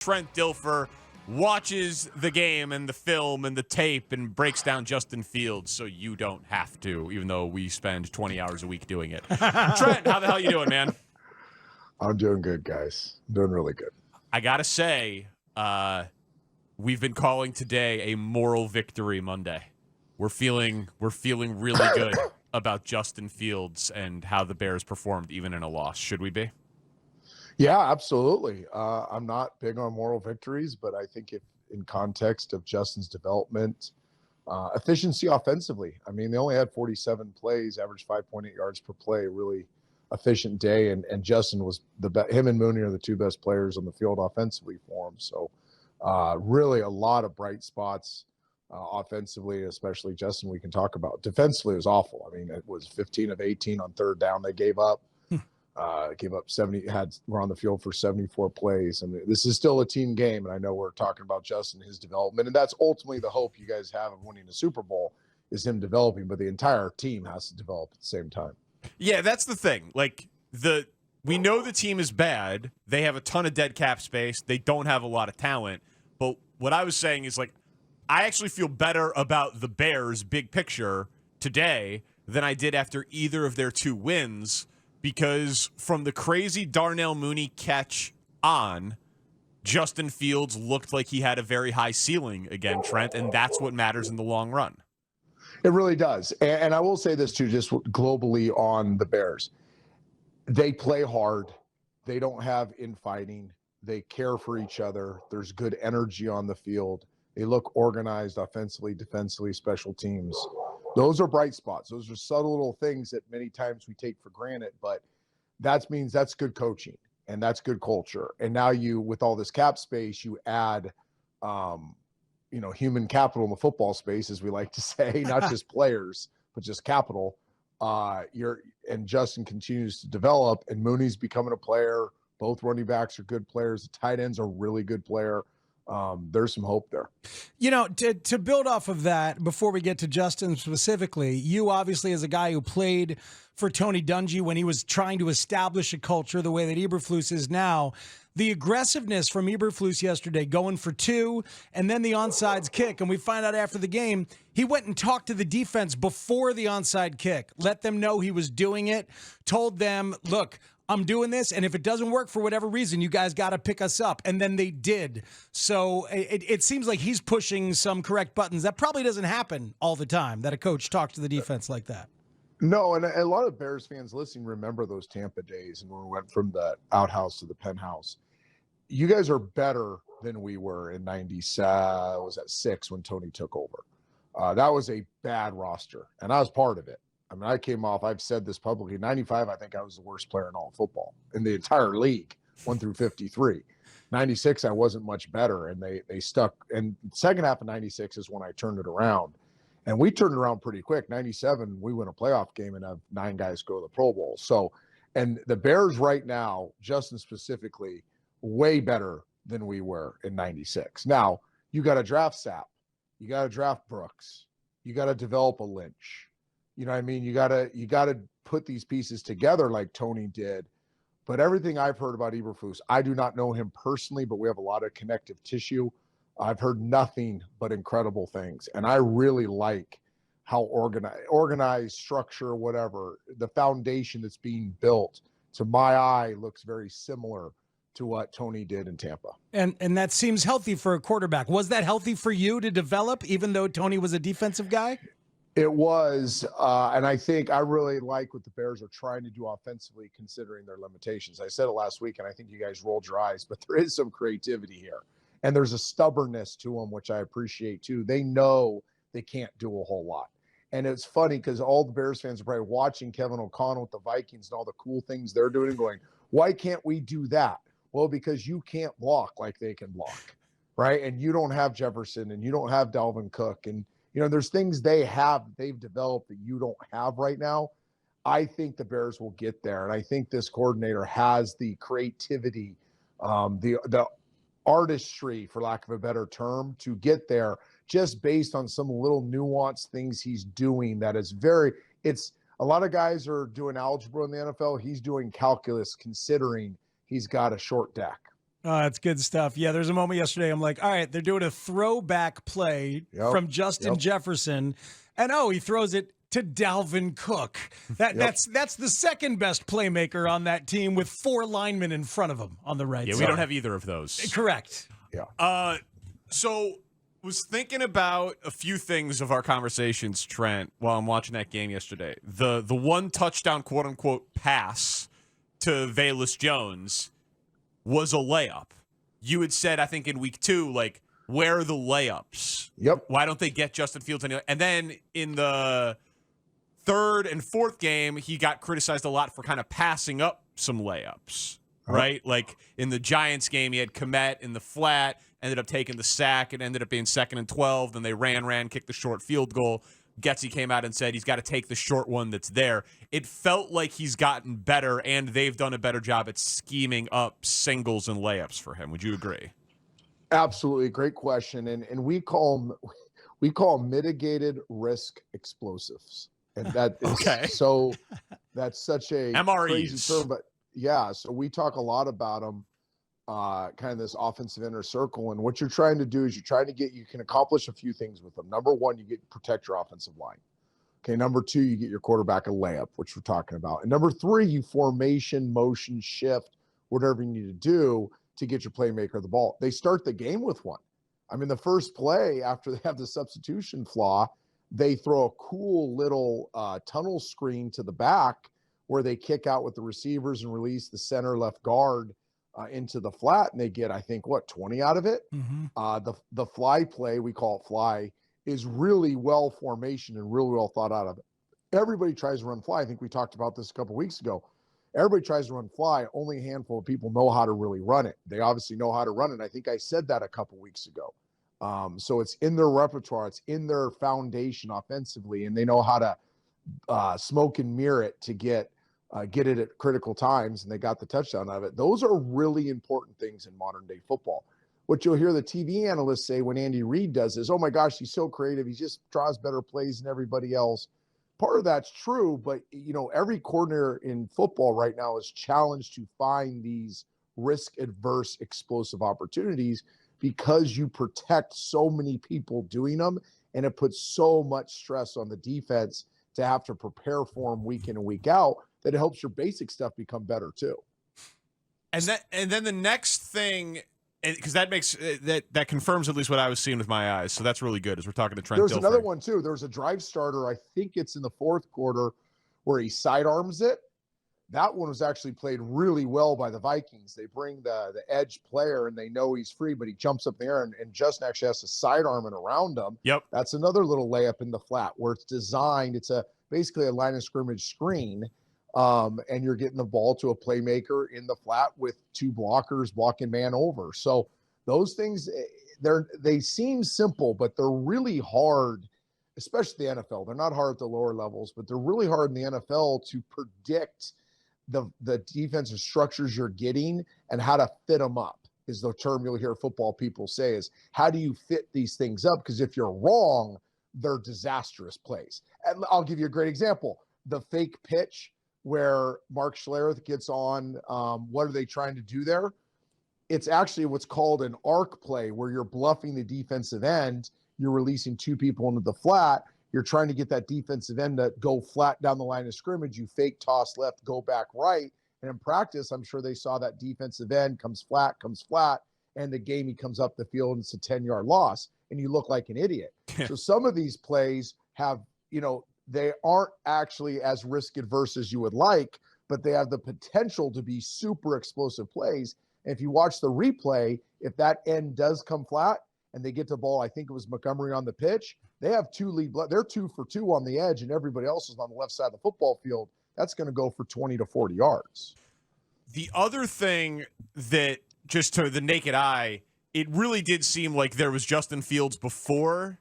Trent Dilfer watches the game and the film and the tape and breaks down Justin Fields so you don't have to, even though we spend 20 hours a week doing it. Trent, how the hell you doing, man? I'm doing good, guys. I'm doing really good. I got to say, we've been calling today a moral victory Monday. We're feeling really good about Justin Fields and how the Bears performed even in a loss. Should we be? Yeah, absolutely. I'm not big on moral victories, but I think if in context of Justin's development, efficiency offensively, I mean, they only had 47 plays, averaged 5.8 yards per play, really efficient day. And Justin was him and Mooney are the two best players on the field offensively for him. So really a lot of bright spots offensively, especially Justin, we can talk about. Defensively, it was awful. I mean, it was 15 of 18 on third down they gave up. Gave up 70, were on the field for 74 plays. And this is still a team game. And I know we're talking about Justin, his development. And that's ultimately the hope you guys have of winning the Super Bowl is him developing, but the entire team has to develop at the same time. Yeah, that's the thing. Like, we know the team is bad. They have a ton of dead cap space. They don't have a lot of talent. But what I was saying is, like, I actually feel better about the Bears' big picture today than I did after either of their two wins. Because from the crazy Darnell Mooney catch on, Justin Fields looked like he had a very high ceiling again, Trent, and that's what matters in the long run. It really does. And I will say this, too, just globally on the Bears. They play hard. They don't have infighting. They care for each other. There's good energy on the field. They look organized offensively, defensively, special teams. Those are bright spots. Those are subtle little things that many times we take for granted, but that means that's good coaching and that's good culture. And now you, with all this cap space, you add, human capital in the football space, as we like to say, not just players, but just capital. And Justin continues to develop, and Mooney's becoming a player. Both running backs are good players. The tight ends are a really good player. There's some hope there. You know, to build off of that, before we get to Justin specifically, you obviously as a guy who played for Tony Dungy when he was trying to establish a culture the way that Eberflus is now, the aggressiveness from Eberflus yesterday going for two and then the onside kick, and we find out after the game, he went and talked to the defense before the onside kick, let them know he was doing it, told them, look, I'm doing this, and if it doesn't work for whatever reason, you guys got to pick us up. And then they did. So it seems like he's pushing some correct buttons. That probably doesn't happen all the time, that a coach talks to the defense like that. No, and a lot of Bears fans listening remember those Tampa days and when we went from the outhouse to the penthouse. You guys are better than we were in 96 when Tony took over. That was a bad roster, and I was part of it. I mean, I came off, I've said this publicly, 95, I think I was the worst player in all of football in the entire league, 1 through 53. 96, I wasn't much better, and they stuck. And the second half of 96 is when I turned it around. And we turned it around pretty quick. 97, we win a playoff game and have 9 guys go to the Pro Bowl. So, and the Bears right now, Justin specifically, way better than we were in 96. Now, you got to draft Sapp. You got to draft Brooks. You got to develop a Lynch. You know what I mean? You gotta put these pieces together like Tony did. But everything I've heard about Eberflus, I do not know him personally, but we have a lot of connective tissue. I've heard nothing but incredible things. And I really like how organized structure, whatever, the foundation that's being built, to my eye, looks very similar to what Tony did in Tampa. And that seems healthy for a quarterback. Was that healthy for you to develop, even though Tony was a defensive guy? It was, and I think I really like what the Bears are trying to do offensively, considering their limitations. I said it last week, and I think you guys rolled your eyes, but there is some creativity here. And there's a stubbornness to them, which I appreciate, too. They know they can't do a whole lot. And it's funny because all the Bears fans are probably watching Kevin O'Connell with the Vikings and all the cool things they're doing and going, why can't we do that? Well, because you can't block like they can block, right? And you don't have Jefferson, and you don't have Dalvin Cook, and there's things they've developed that you don't have right now. I think the Bears will get there. And I think this coordinator has the creativity, the artistry, for lack of a better term, to get there just based on some little nuanced things he's doing. That is a lot of guys are doing algebra in the NFL. He's doing calculus, considering he's got a short deck. Oh, that's good stuff. Yeah, there's a moment yesterday. I'm like, all right, they're doing a throwback play from Justin Jefferson, and he throws it to Dalvin Cook. That's the second best playmaker on that team with 4 linemen in front of him on the right side. Yeah, we don't have either of those. Correct. Yeah. So was thinking about a few things of our conversations, Trent, while I'm watching that game yesterday. The one touchdown, quote unquote, pass to Velus Jones was a layup. You had said, I think in week 2, like, where are the layups? Yep. Why don't they get Justin Fields anyway? And then in the third and fourth game, he got criticized a lot for kind of passing up some layups, right? Like in the Giants game, he had Kmet in the flat, ended up taking the sack. It ended up being 2nd and 12. Then they ran, kicked the short field goal. Getsy came out and said he's got to take the short one that's there. It felt like he's gotten better, and they've done a better job at scheming up singles and layups for him. Would you agree? Absolutely. Great question. And we call them mitigated risk explosives. And that is so that's such a MREs. crazy term. But yeah, so we talk a lot about them, kind of this offensive inner circle. And what you're trying to do is you can accomplish a few things with them. Number one, you protect your offensive line. Okay. Number 2, you get your quarterback a layup, which we're talking about. And number 3, you formation, motion, shift, whatever you need to do to get your playmaker the ball. They start the game with one. I mean, the first play after they have the substitution flaw, they throw a cool little tunnel screen to the back where they kick out with the receivers and release the center left guard into the flat, and they get, I think, 20 out of it. Mm-hmm. The fly play, we call it fly, is really well formation and really well thought out of it. Everybody tries to run fly. I think we talked about this a couple weeks ago. Everybody tries to run fly. Only a handful of people know how to really run it. They obviously know how to run it. I think I said that a couple weeks ago. So it's in their repertoire. It's in their foundation offensively, and they know how to smoke and mirror it to get it at critical times, and they got the touchdown out of it. Those are really important things in modern day football. What you'll hear the TV analysts say when Andy Reid does is, oh my gosh, he's so creative. He just draws better plays than everybody else. Part of that's true, but every coordinator in football right now is challenged to find these risk-adverse explosive opportunities because you protect so many people doing them, and it puts so much stress on the defense to have to prepare for them week in and week out that it helps your basic stuff become better too. And then the next thing, because that makes that confirms at least what I was seeing with my eyes. So that's really good as we're talking to Trent Dilfer. There's another one too. There's a drive starter. I think it's in the 4th quarter where he sidearms it. That one was actually played really well by the Vikings. They bring the edge player and they know he's free, but he jumps up there and Justin actually has to sidearm it around him. Yep. That's another little layup in the flat where it's designed. It's basically a line of scrimmage screen. And you're getting the ball to a playmaker in the flat with 2 blockers blocking man over. So those things, they seem simple, but they're really hard, especially the NFL. They're not hard at the lower levels, but they're really hard in the NFL to predict the defensive structures you're getting and how to fit them up is the term you'll hear football people say is how do you fit these things up? Because if you're wrong, they're disastrous plays. And I'll give you a great example. The fake pitch where Mark Schlereth gets on, what are they trying to do there? It's actually what's called an arc play where you're bluffing the defensive end. You're releasing 2 people into the flat. You're trying to get that defensive end to go flat down the line of scrimmage. You fake toss left, go back right. And in practice, I'm sure they saw that defensive end comes flat. And the game, he comes up the field and it's a 10-yard loss. And you look like an idiot. So some of these plays have, they aren't actually as risk adverse as you would like, but they have the potential to be super explosive plays. And if you watch the replay, if that end does come flat and they get the ball, I think it was Montgomery on the pitch, they have 2 lead. They're 2 for 2 on the edge, and everybody else is on the left side of the football field. That's going to go for 20 to 40 yards. The other thing that just to the naked eye, it really did seem like there was Justin Fields before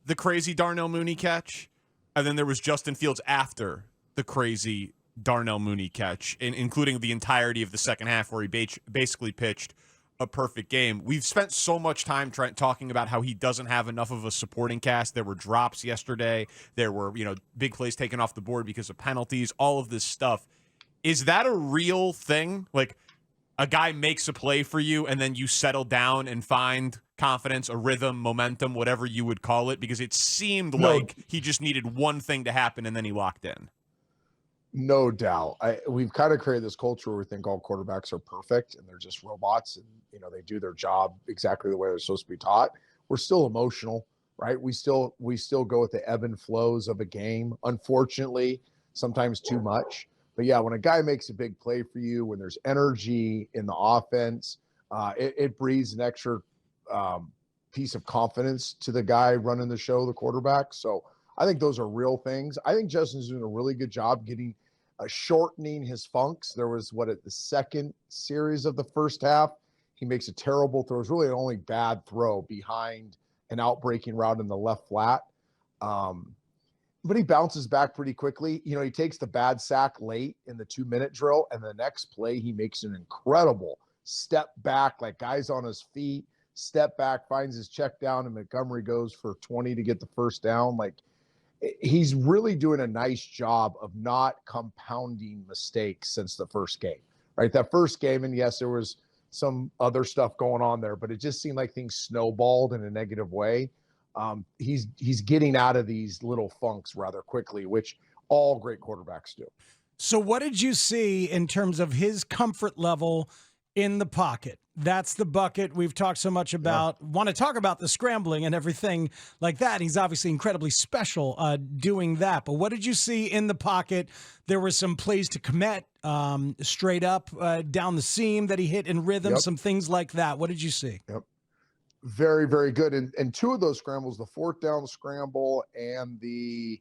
the crazy Darnell Mooney catch, and then there was Justin Fields after the crazy Darnell Mooney catch, including the entirety of the second half where he basically pitched a perfect game. We've spent so much time talking about how he doesn't have enough of a supporting cast. There were drops yesterday. There were, big plays taken off the board because of penalties, all of this stuff. Is that a real thing? Like, a guy makes a play for you and then you settle down and find confidence, a rhythm, momentum, whatever you would call it? Because it seemed like he just needed one thing to happen and then he locked in. No doubt. We've kind of created this culture where we think all quarterbacks are perfect and they're just robots and, they do their job exactly the way they're supposed to be taught. We're still emotional, right? We still go with the ebb and flows of a game. Unfortunately, sometimes too much. But yeah, when a guy makes a big play for you, when there's energy in the offense, it breathes an extra piece of confidence to the guy running the show, the quarterback. So I think those are real things. I think Justin's doing a really good job shortening his funks. There was the second series of the first half. He makes a terrible throw. It's really the only bad throw behind an outbreaking route in the left flat. But he bounces back pretty quickly. He takes the bad sack late in the 2-minute drill, and the next play he makes an incredible step back, like guys on his feet, step back, finds his check down, and Montgomery goes for 20 to get the first down. Like, he's really doing a nice job of not compounding mistakes since the first game, right? That first game, and yes, there was some other stuff going on there, but it just seemed like things snowballed in a negative way. He's getting out of these little funks rather quickly, which all great quarterbacks do. So what did you see in terms of his comfort level in the pocket? That's the bucket we've talked so much about. Yeah. Want to talk about the scrambling and everything like that. He's obviously incredibly special doing that. But what did you see in the pocket? There were some plays to commit straight up down the seam that he hit in rhythm, some things like that. What did you see? Yep. Very, very good. And two of those scrambles, the 4th down scramble and the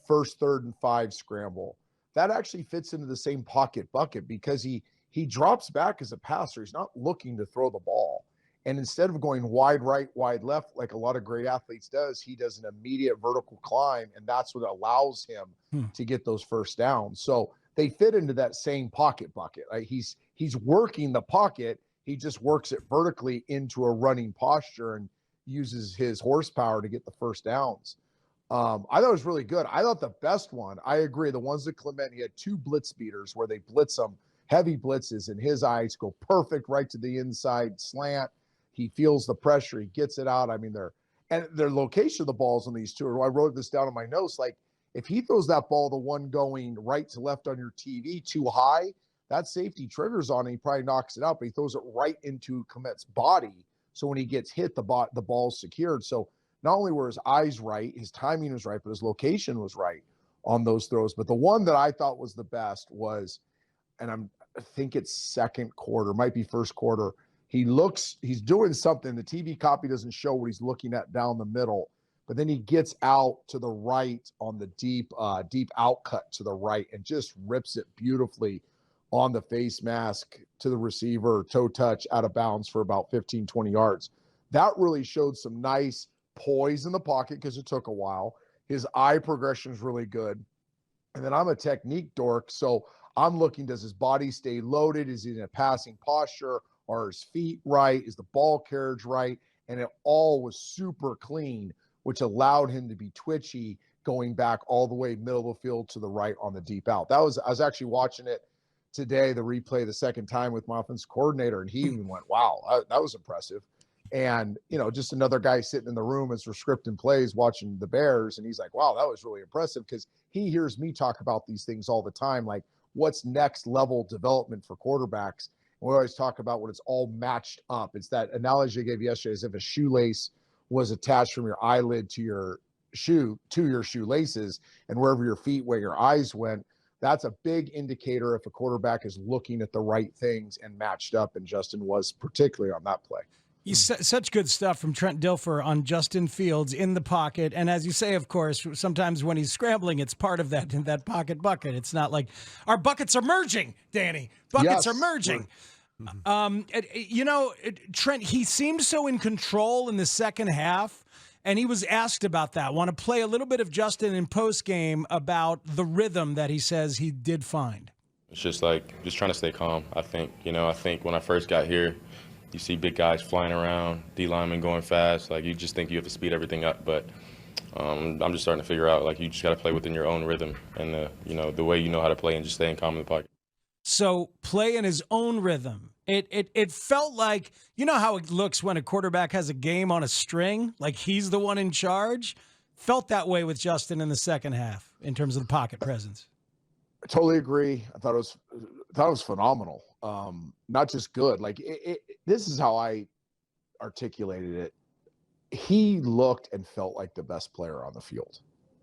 first 3rd and 5 scramble, that actually fits into the same pocket bucket because he drops back as a passer. He's not looking to throw the ball. And instead of going wide right, wide left, like a lot of great athletes does, he does an immediate vertical climb, and that's what allows him to get those first downs. So they fit into that same pocket bucket. Right? He's working the pocket. He just works it vertically into a running posture and uses his horsepower to get the first downs. I thought it was really good. I thought the best one, I agree, the ones that Clement, he had 2 blitz beaters where they blitz him, heavy blitzes, and his eyes go perfect right to the inside slant. He feels the pressure. He gets it out. I mean, their location of the balls on these two. I wrote this down in my notes. Like, if he throws that ball, the one going right to left on your TV too high, that safety triggers on it. He probably knocks it out, but he throws it right into Clement's body. So when he gets hit, the ball's secured. So not only were his eyes right, his timing was right, but his location was right on those throws. But the one that I thought was the best was, and I think it's second quarter, might be first quarter. He's doing something. The TV copy doesn't show what he's looking at down the middle, but then he gets out to the right on the deep out cut to the right and just rips it beautifully on the face mask to the receiver, toe touch out of bounds for about 15, 20 yards. That really showed some nice poise in the pocket because it took a while. His eye progression is really good. And then I'm a technique dork, so I'm looking, does his body stay loaded? Is he in a passing posture? Are his feet right? Is the ball carriage right? And it all was super clean, which allowed him to be twitchy going back all the way middle of the field to the right on the deep out. I was actually watching it today, the replay the second time with my offensive coordinator, and he even went, wow, that was impressive. And, just another guy sitting in the room as we're scripting plays watching the Bears, and he's like, wow, that was really impressive because he hears me talk about these things all the time, like what's next level development for quarterbacks. And we always talk about when it's all matched up. It's that analogy I gave yesterday, as if a shoelace was attached from your eyelid to your shoelaces, and wherever your feet, where your eyes went, that's a big indicator if a quarterback is looking at the right things and matched up, and Justin was particularly on that play. Such good stuff from Trent Dilfer on Justin Fields in the pocket. And as you say, of course, sometimes when he's scrambling, it's part of that pocket bucket. It's not like our buckets are merging, Danny. Buckets are merging. Trent, he seemed so in control in the second half, and he was asked about that. Want to play a little bit of Justin in postgame about the rhythm that he says he did find. It's just trying to stay calm. I think when I first got here, you see big guys flying around, D linemen going fast. Like, you just think you have to speed everything up. But I'm just starting to figure out, you just got to play within your own rhythm and, the way you know how to play and just staying calm in the pocket. So play in his own rhythm. It felt like, you know how it looks when a quarterback has a game on a string, like he's the one in charge? Felt that way with Justin in the second half in terms of the pocket presence. I totally agree. I thought it was phenomenal. Not just good. Like this is how I articulated it. He looked and felt like the best player on the field.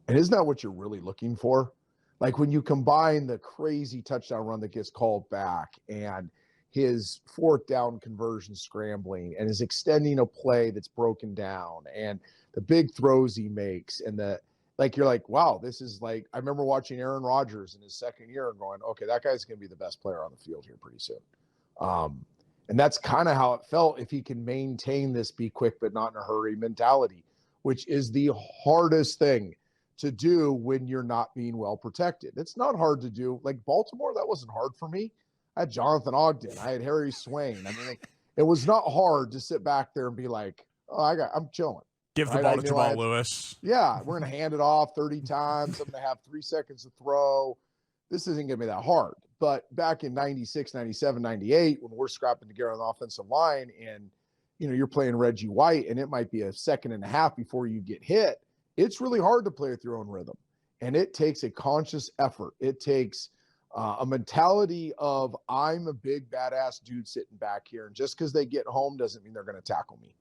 And isn't that what you're really looking for? Like when you combine the crazy touchdown run that gets called back and his fourth down conversion scrambling and his extending a play that's broken down and the big throws he makes and you're like, wow, this is like, I remember watching Aaron Rodgers in his second year and going, okay, that guy's going to be the best player on the field here pretty soon. And that's kind of how it felt if he can maintain this be quick but not in a hurry mentality, which is the hardest thing to do when you're not being well protected. It's not hard to do. Like Baltimore, that wasn't hard for me. I had Jonathan Ogden. I had Harry Swain. I mean, it was not hard to sit back there and be like, oh, I'm chilling. Give the ball to Jamal Lewis. Yeah, we're going to hand it off 30 times. I'm going to have 3 seconds to throw. This isn't going to be that hard. But back in 96, 97, 98, when we're scrapping together on the offensive line and, you're playing Reggie White and it might be a second and a half before you get hit, it's really hard to play with your own rhythm. And it takes a conscious effort. It takes a mentality of I'm a big badass dude sitting back here. And just because they get home doesn't mean they're going to tackle me.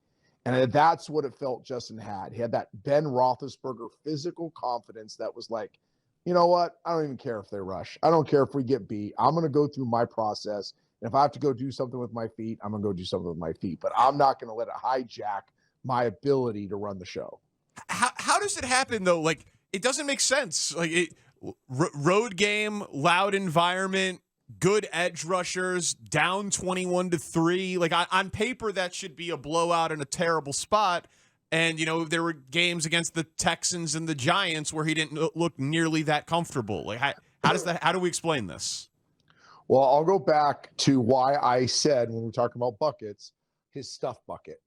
And that's what it felt Justin had. He had that Ben Roethlisberger physical confidence that was like, you know what? I don't even care if they rush. I don't care if we get beat. I'm going to go through my process. And if I have to go do something with my feet, I'm going to go do something with my feet. But I'm not going to let it hijack my ability to run the show. How does it happen, though? Like, it doesn't make sense. Like, road game, loud environment, good edge rushers, down 21-3. Like, on paper, that should be a blowout in a terrible spot. And, there were games against the Texans and the Giants where he didn't look nearly that comfortable. Like, how do we explain this? Well, I'll go back to why I said when we're talking about buckets, his stuff bucket.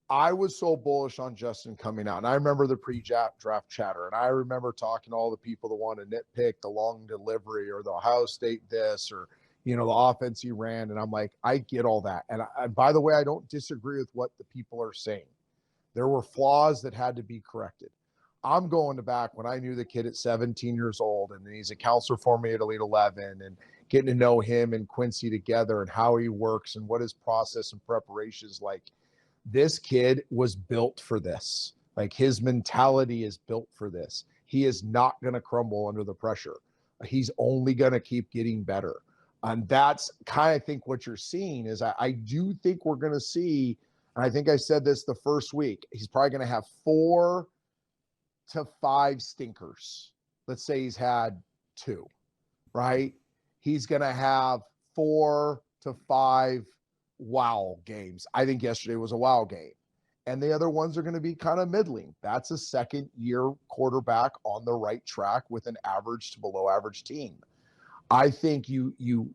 I was so bullish on Justin coming out. And I remember the pre-draft chatter. And I remember talking to all the people that want to nitpick the long delivery or the Ohio State this or, the offense he ran. And I'm like, I get all that. And by the way, I don't disagree with what the people are saying. There were flaws that had to be corrected. I'm going to back when I knew the kid at 17 years old and he's a counselor for me at Elite 11 and getting to know him and Quincy together and how he works and what his process and preparation is like. This kid was built for this. Like his mentality is built for this. He is not going to crumble under the pressure. He's only going to keep getting better. And that's kind of, I think what you're seeing is I do think we're going to see, and I think I said this the first week, he's probably going to have 4 to 5 stinkers. Let's say he's had 2, right? He's going to have 4 to 5 wow games. I think yesterday was a wow game. And the other ones are going to be kind of middling. That's a second-year quarterback on the right track with an average to below average team. I think you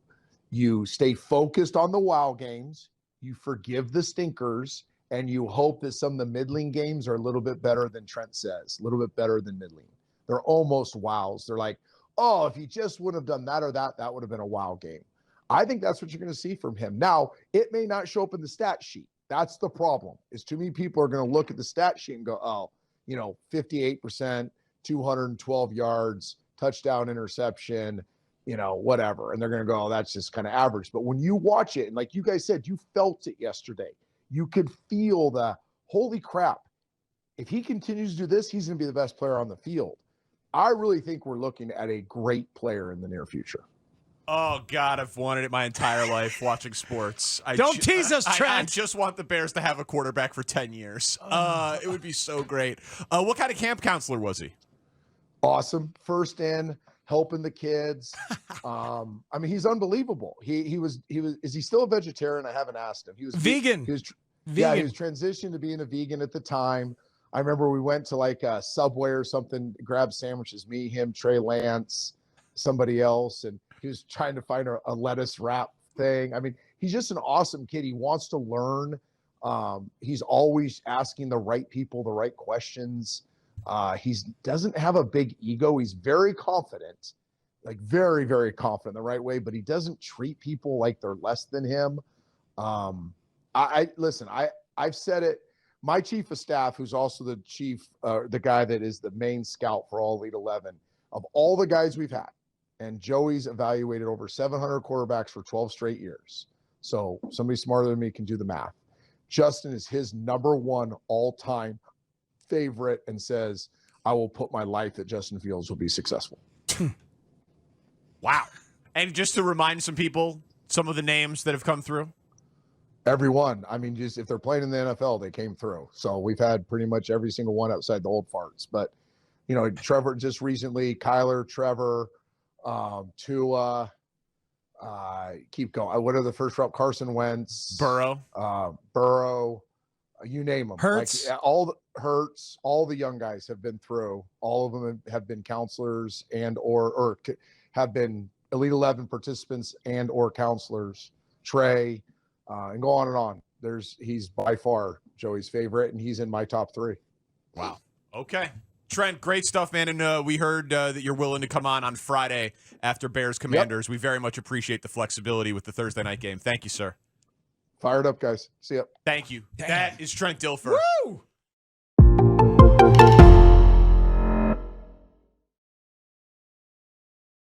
stay focused on the wow games, you forgive the stinkers, and you hope that some of the middling games are a little bit better than Trent says, a little bit better than middling. They're almost wows. They're like, oh, if you just would have done that or that, that would have been a wow game. I think that's what you're going to see from him. Now, it may not show up in the stat sheet. That's the problem, is too many people are going to look at the stat sheet and go, oh, 58%, 212 yards, touchdown, interception, whatever. And they're going to go, oh, that's just kind of average. But when you watch it, and like you guys said, you felt it yesterday. You could feel the, holy crap, if he continues to do this, he's going to be the best player on the field. I really think we're looking at a great player in the near future. Oh, God, I've wanted it my entire life watching sports. Don't tease us, Trent. I just want the Bears to have a quarterback for 10 years. It would be so great. What kind of camp counselor was he? Awesome. First in, helping the kids. He's unbelievable. He was, is he still a vegetarian? I haven't asked him. He was vegan. Vegan. Yeah, he was transitioning to being a vegan at the time. I remember we went to like a Subway or something, grabbed sandwiches, me, him, Trey Lance, somebody else. And he was trying to find a lettuce wrap thing. I mean, he's just an awesome kid. He wants to learn. He's always asking the right people the right questions. He doesn't have a big ego. He's very confident, like very, very confident in the right way, but he doesn't treat people like they're less than him. Listen. I've said it. My chief of staff, who's also the chief, the guy that is the main scout for all Elite 11, of all the guys we've had, and Joey's evaluated over 700 quarterbacks for 12 straight years. So somebody smarter than me can do the math. Justin is his number one all-time favorite and says, I will put my life that Justin Fields will be successful. Wow. And just to remind some people, some of the names that have come through. Everyone. I mean, just if they're playing in the NFL, they came through. So we've had pretty much every single one outside the old farts. But, you know, Trevor just recently, Kyler, Trevor, Tua, keep going. What are the first round? Carson Wentz, Burrow, you name them. Hurts. Like, Hurts, all the young guys have been through. All of them have been counselors and or have been Elite 11 participants and or counselors. Trey, and go on and on. He's by far Joey's favorite, and he's in my top 3. Wow. Okay. Trent, great stuff, man. And we heard that you're willing to come on Friday after Bears Commanders. Yep. We very much appreciate the flexibility with the Thursday night game. Thank you, sir. Fired up, guys. See ya. Thank you. Damn. That is Trent Dilfer. Woo!